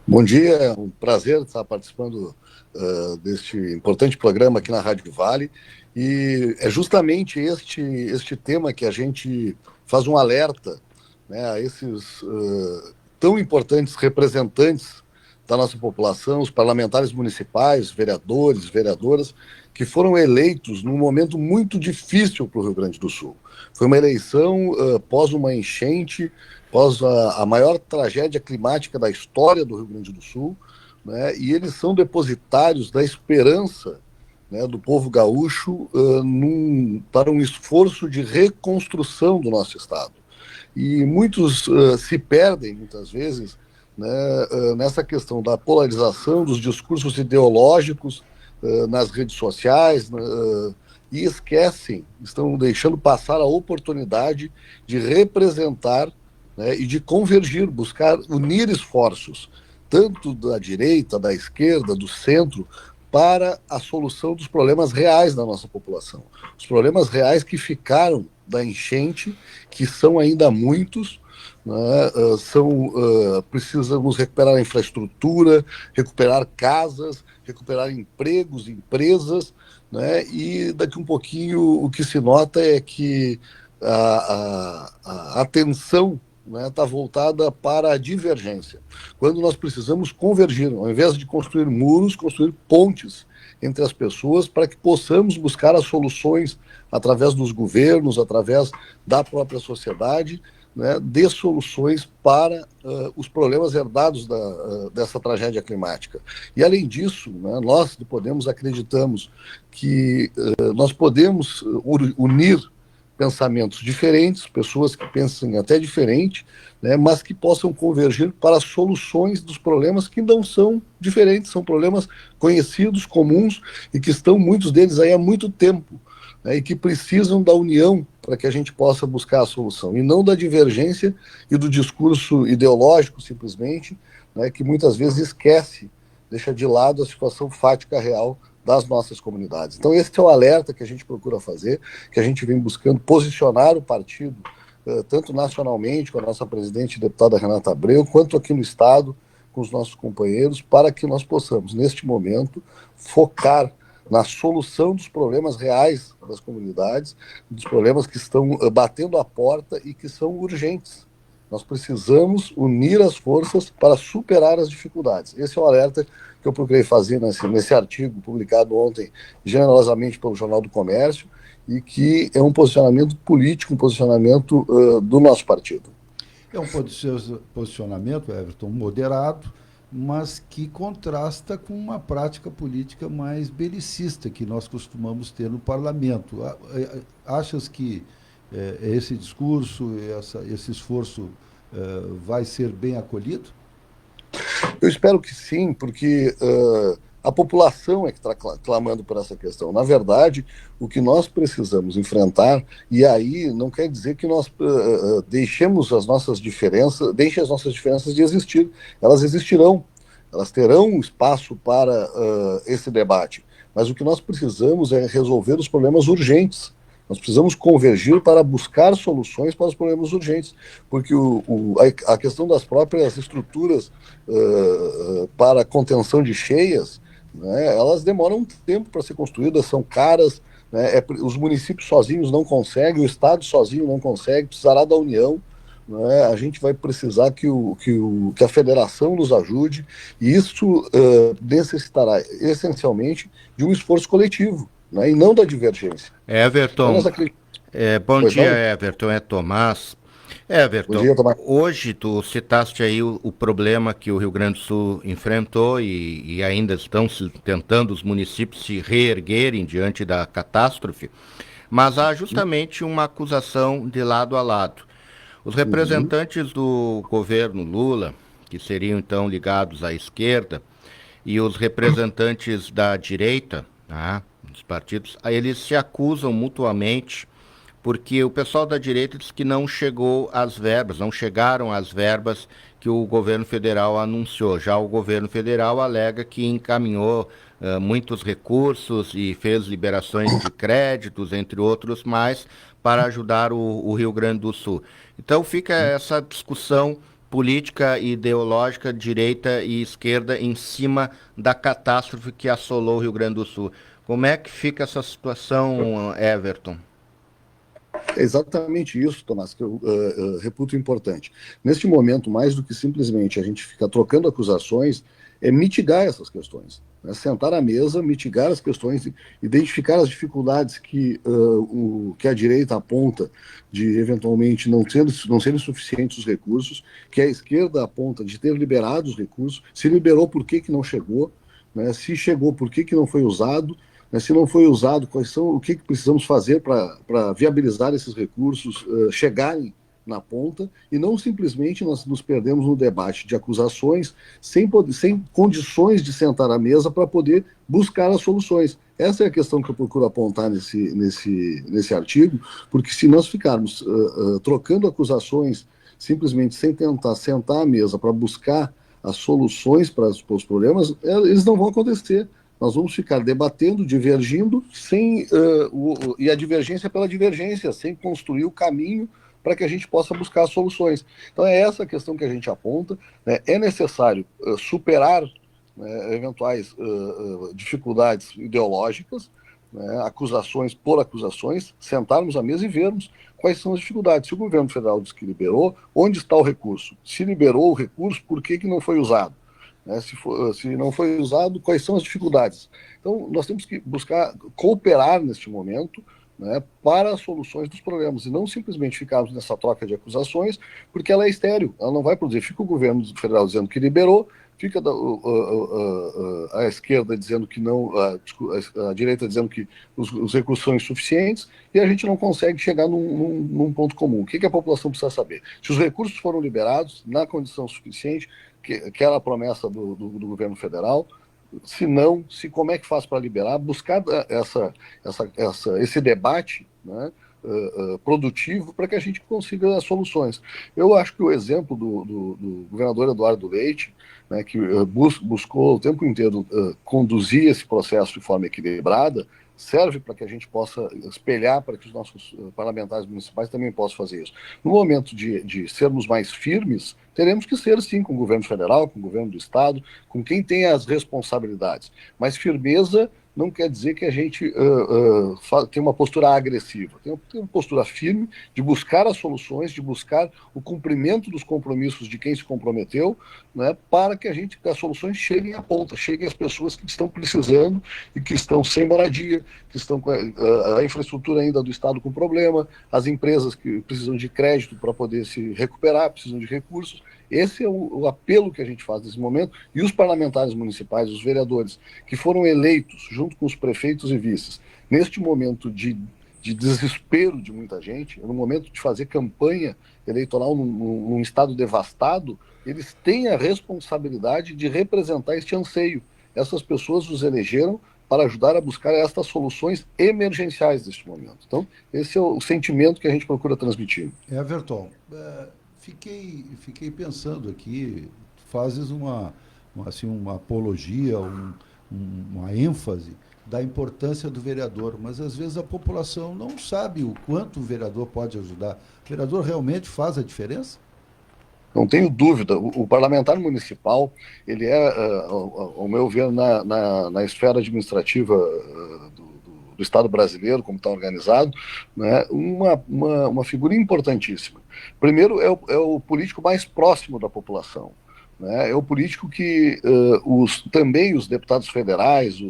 Bom dia, é um prazer estar participando deste importante programa aqui na Rádio Vale. E é justamente este tema que a gente faz um alerta, né, a esses tão importantes representantes da nossa população, os parlamentares municipais, vereadores, vereadoras, que foram eleitos num momento muito difícil para o Rio Grande do Sul. Foi uma eleição pós uma enchente, após a maior tragédia climática da história do Rio Grande do Sul, né, e eles são depositários da esperança, né, do povo gaúcho para um esforço de reconstrução do nosso Estado. E muitos se perdem, muitas vezes, né, nessa questão da polarização dos discursos ideológicos nas redes sociais, e esquecem, estão deixando passar a oportunidade de representar, né, e de convergir, buscar unir esforços, tanto da direita, da esquerda, do centro, para a solução dos problemas reais da nossa população. Os problemas reais que ficaram da enchente, que são ainda muitos, né, precisamos recuperar a infraestrutura, recuperar casas, recuperar empregos, empresas, né, e daqui um pouquinho o que se nota é que a atenção está voltada para a divergência, quando nós precisamos convergir, ao invés de construir muros, construir pontes entre as pessoas para que possamos buscar as soluções através dos governos, através da própria sociedade, né, de soluções para os problemas herdados dessa tragédia climática. E, além disso, né, nós do Podemos acreditamos que nós podemos unir pensamentos diferentes, pessoas que pensam até diferente, né, mas que possam convergir para soluções dos problemas que não são diferentes, são problemas conhecidos, comuns, e que estão, muitos deles, aí há muito tempo, né, e que precisam da união para que a gente possa buscar a solução, e não da divergência e do discurso ideológico, simplesmente, né, que muitas vezes esquece, deixa de lado a situação fática real das nossas comunidades. Então, esse é o alerta que a gente procura fazer, que a gente vem buscando posicionar o partido, tanto nacionalmente, com a nossa presidente e deputada Renata Abreu, quanto aqui no Estado, com os nossos companheiros, para que nós possamos, neste momento, focar na solução dos problemas reais das comunidades, dos problemas que estão batendo a porta e que são urgentes. Nós precisamos unir as forças para superar as dificuldades. Esse é o alerta que eu procurei fazer nesse artigo publicado ontem, generosamente pelo Jornal do Comércio, e que é um posicionamento político, um posicionamento do nosso partido. É um posicionamento, Everton, moderado, mas que contrasta com uma prática política mais belicista que nós costumamos ter no parlamento. Achas que esse discurso, esse esforço vai ser bem acolhido? Eu espero que sim, porque a população é que está clamando por essa questão. Na verdade, o que nós precisamos enfrentar, e aí não quer dizer que nós deixemos as nossas diferenças, deixem as nossas diferenças de existir. Elas existirão, elas terão espaço para esse debate. Mas o que nós precisamos é resolver os problemas urgentes. Nós precisamos convergir para buscar soluções para os problemas urgentes, porque a questão das próprias estruturas para contenção de cheias, né, elas demoram um tempo para ser construídas, são caras, né, os municípios sozinhos não conseguem, o Estado sozinho não consegue, precisará da União. Né, a gente vai precisar que a federação nos ajude, e isso necessitará essencialmente de um esforço coletivo, né, e não da divergência. Então, Everton, nós acreditamos. bom Pois dia, não? Everton, é Tomás. Bom Everton, dia, Tomás. hoje tu citaste aí o problema que o Rio Grande do Sul enfrentou e ainda estão tentando os municípios se reerguerem diante da catástrofe, mas há justamente uma acusação de lado a lado. Os Uhum. representantes do governo Lula, que seriam então ligados à esquerda, e os representantes da direita, tá, dos partidos, eles se acusam mutuamente porque o pessoal da direita diz que não chegou às verbas, não chegaram às verbas que o governo federal anunciou. Já o governo federal alega que encaminhou muitos recursos e fez liberações de créditos, entre outros mais, para ajudar o Rio Grande do Sul. Então fica essa discussão política ideológica, direita e esquerda, em cima da catástrofe que assolou o Rio Grande do Sul. Como é que fica essa situação, Everton? É exatamente isso, Tomás, que eu reputo importante. Neste momento, mais do que simplesmente a gente ficar trocando acusações, é mitigar essas questões. Né? Sentar à mesa, mitigar as questões, identificar as dificuldades que a direita aponta de, eventualmente, não serem suficientes os recursos, que a esquerda aponta de ter liberado os recursos, se liberou, por que não chegou, né? Se chegou, por que não foi usado, né? Se não foi usado, o que precisamos fazer para viabilizar esses recursos chegarem na ponta, e não simplesmente nós nos perdemos no debate de acusações sem condições de sentar à mesa para poder buscar as soluções. Essa é a questão que eu procuro apontar nesse artigo, porque se nós ficarmos trocando acusações simplesmente sem tentar sentar à mesa para buscar as soluções para os problemas, eles não vão acontecer. Nós vamos ficar debatendo, divergindo, e a divergência pela divergência, sem construir o caminho para que a gente possa buscar soluções. Então é essa a questão que a gente aponta, né? É necessário superar, né, eventuais dificuldades ideológicas, né, acusações por acusações, sentarmos à mesa e vermos quais são as dificuldades. Se o governo federal diz que liberou, onde está o recurso? Se liberou o recurso, por que não foi usado? Né, se não foi usado, quais são as dificuldades? Então, nós temos que buscar cooperar neste momento, né, para as soluções dos problemas, e não simplesmente ficarmos nessa troca de acusações, porque ela é estéril, ela não vai produzir. Fica o governo federal dizendo que liberou, fica a esquerda dizendo que não, a direita dizendo que os recursos são insuficientes, e a gente não consegue chegar num ponto comum. O que a população precisa saber? Se os recursos foram liberados na condição suficiente, que era a promessa do governo federal, se não, como é que faz para liberar, buscar esse debate, né, produtivo, para que a gente consiga as soluções. Eu acho que o exemplo do governador Eduardo Leite, né, que buscou o tempo inteiro conduzir esse processo de forma equilibrada, serve para que a gente possa espelhar para que os nossos parlamentares municipais também possam fazer isso. No momento de sermos mais firmes, teremos que ser, sim, com o governo federal, com o governo do estado, com quem tem as responsabilidades. Mas firmeza não quer dizer que a gente tem uma postura agressiva. Tem uma postura firme de buscar as soluções, de buscar o cumprimento dos compromissos de quem se comprometeu, né, para que as soluções cheguem à ponta, cheguem às pessoas que estão precisando e que estão sem moradia, que estão com a infraestrutura ainda do Estado com problema, as empresas que precisam de crédito para poder se recuperar, precisam de recursos. Esse é o apelo que a gente faz nesse momento, e os parlamentares municipais, os vereadores, que foram eleitos junto com os prefeitos e vices, neste momento de desespero de muita gente, no momento de fazer campanha eleitoral num estado devastado, eles têm a responsabilidade de representar este anseio. Essas pessoas os elegeram para ajudar a buscar estas soluções emergenciais neste momento. Então, esse é o sentimento que a gente procura transmitir. Everton, fiquei pensando aqui, fazes uma apologia, uma ênfase da importância do vereador, mas às vezes a população não sabe o quanto o vereador pode ajudar. O vereador realmente faz a diferença? Não tenho dúvida. O parlamentar municipal, ele é, ao meu ver, na esfera administrativa do Estado brasileiro, como está organizado, né, uma figura importantíssima. Primeiro, é o político mais próximo da população. Né, é o político que também os deputados federais,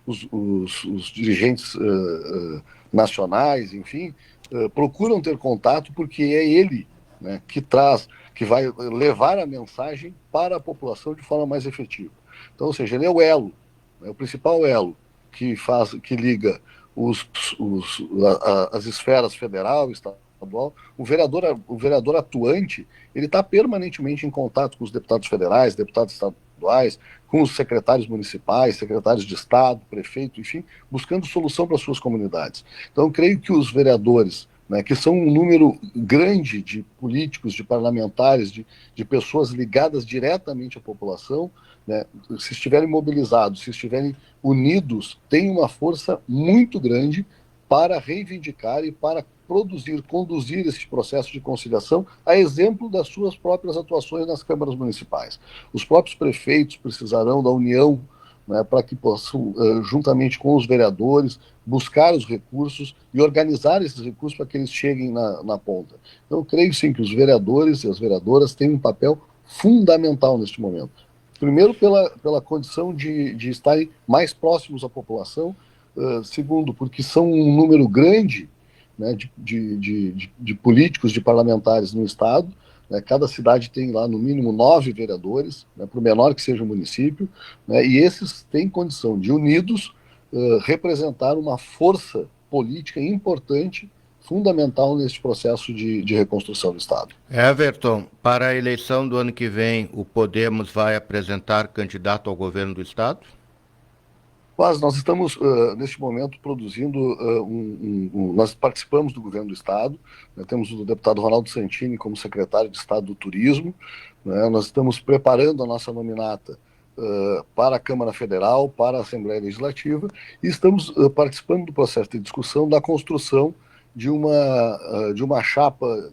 os dirigentes nacionais, enfim, procuram ter contato, porque é ele, né, que vai levar a mensagem para a população de forma mais efetiva. Então, ou seja, ele é o elo, né, o principal elo que liga as esferas federal, estadual. O vereador atuante, ele está permanentemente em contato com os deputados federais, deputados estaduais, com os secretários municipais, secretários de Estado, prefeito, enfim, buscando solução para as suas comunidades. Então, eu creio que os vereadores, né, que são um número grande de políticos, de parlamentares, de pessoas ligadas diretamente à população, né, se estiverem mobilizados, se estiverem unidos, têm uma força muito grande para reivindicar e para conduzir esse processo de conciliação, a exemplo das suas próprias atuações nas câmaras municipais. Os próprios prefeitos precisarão da união, né, para que possam, juntamente com os vereadores, buscar os recursos e organizar esses recursos para que eles cheguem na ponta. Então, creio sim que os vereadores e as vereadoras têm um papel fundamental neste momento. Primeiro, pela condição de estarem mais próximos à população. Segundo, porque são um número grande, né, de políticos, de parlamentares no Estado. Né, cada cidade tem lá, no mínimo, 9 vereadores, né, por menor que seja o município, né, e esses têm condição de, unidos, representar uma força política importante, fundamental nesse processo de reconstrução do Estado. Everton, para a eleição do ano que vem, o Podemos vai apresentar candidato ao governo do Estado? Mas nós estamos, neste momento, produzindo, nós participamos do governo do Estado, né, temos o deputado Ronaldo Santini como secretário de Estado do Turismo, né, nós estamos preparando a nossa nominata para a Câmara Federal, para a Assembleia Legislativa, e estamos participando do processo de discussão da construção de uma chapa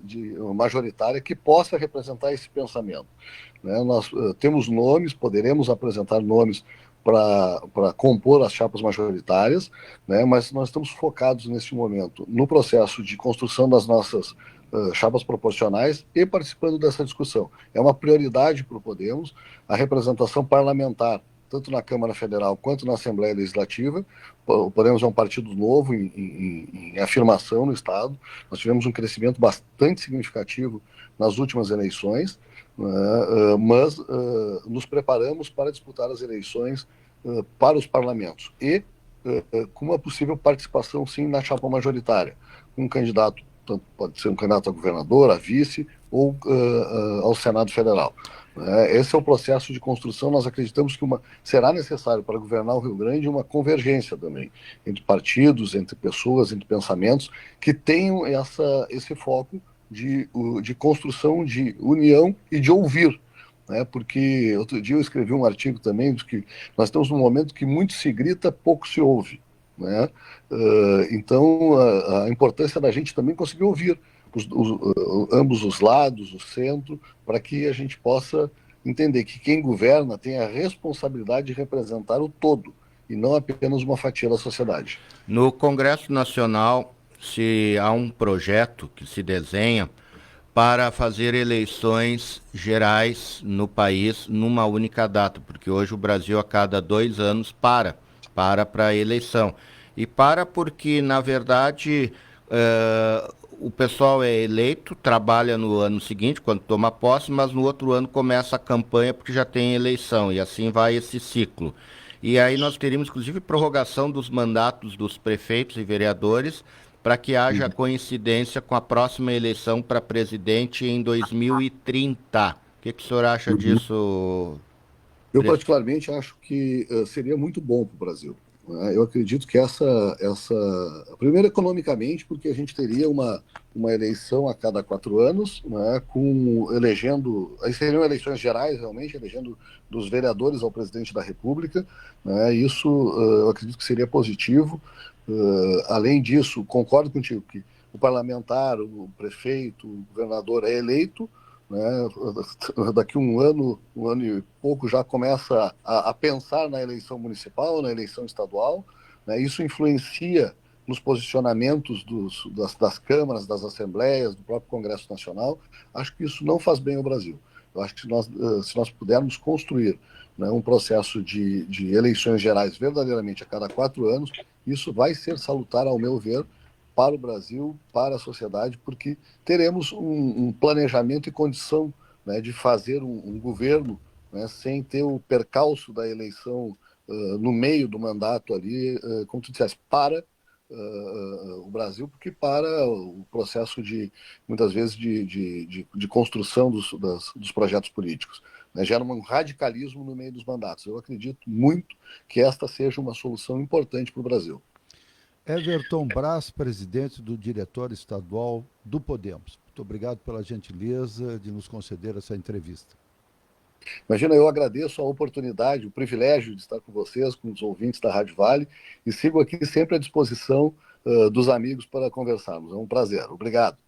majoritária que possa representar esse pensamento. Né, nós temos nomes, poderemos apresentar nomes para compor as chapas majoritárias, né, mas nós estamos focados neste momento no processo de construção das nossas chapas proporcionais e participando dessa discussão. É uma prioridade para o Podemos a representação parlamentar, tanto na Câmara Federal quanto na Assembleia Legislativa. O Podemos é um partido novo em afirmação no Estado. Nós tivemos um crescimento bastante significativo nas últimas eleições, mas nos preparamos para disputar as eleições para os parlamentos e com uma possível participação, sim, na chapa majoritária. Um candidato, tanto pode ser um candidato a governador, a vice ou ao Senado Federal. Esse é o processo de construção. Nós acreditamos que será necessário para governar o Rio Grande uma convergência também entre partidos, entre pessoas, entre pensamentos que tenham esse foco de construção, de união e de ouvir, né? Porque outro dia eu escrevi um artigo também de que nós estamos num momento que muito se grita, pouco se ouve, né? Então a importância da gente também conseguir ouvir ambos os lados, o centro, para que a gente possa entender que quem governa tem a responsabilidade de representar o todo e não apenas uma fatia da sociedade. No Congresso Nacional, se há um projeto que se desenha para fazer eleições gerais no país numa única data, porque hoje o Brasil a cada 2 anos para a eleição. E porque, na verdade, o pessoal é eleito, trabalha no ano seguinte, quando toma posse, mas no outro ano começa a campanha porque já tem eleição, e assim vai esse ciclo. E aí nós teríamos, inclusive, prorrogação dos mandatos dos prefeitos e vereadores para que haja coincidência com a próxima eleição para presidente em 2030. O que o senhor acha disso? Eu particularmente acho que seria muito bom para o Brasil. Eu acredito que primeiro economicamente, porque a gente teria uma eleição a cada 4 anos, né, aí seriam eleições gerais, realmente, elegendo dos vereadores ao presidente da República, né, isso eu acredito que seria positivo. Além disso, concordo contigo que o parlamentar, o prefeito, o governador é eleito, né, daqui um ano e pouco já começa a pensar na eleição municipal, na eleição estadual, né, isso influencia nos posicionamentos das câmaras, das assembleias, do próprio Congresso Nacional. Acho que isso não faz bem ao Brasil. Eu acho que se nós pudermos construir, né, um processo de eleições gerais verdadeiramente a cada 4 anos, isso vai ser salutar, ao meu ver, para o Brasil, para a sociedade, porque teremos um planejamento e condição, né, de fazer um governo, né, sem ter o percalço da eleição no meio do mandato ali, como tu disseste, para o Brasil, porque para o processo muitas vezes, de construção dos projetos políticos. Né, gera um radicalismo no meio dos mandatos. Eu acredito muito que esta seja uma solução importante para o Brasil. Everton Brás, presidente do Diretório Estadual do Podemos. Muito obrigado pela gentileza de nos conceder essa entrevista. Imagina, eu agradeço a oportunidade, o privilégio de estar com vocês, com os ouvintes da Rádio Vale, e sigo aqui sempre à disposição dos amigos para conversarmos. É um prazer. Obrigado.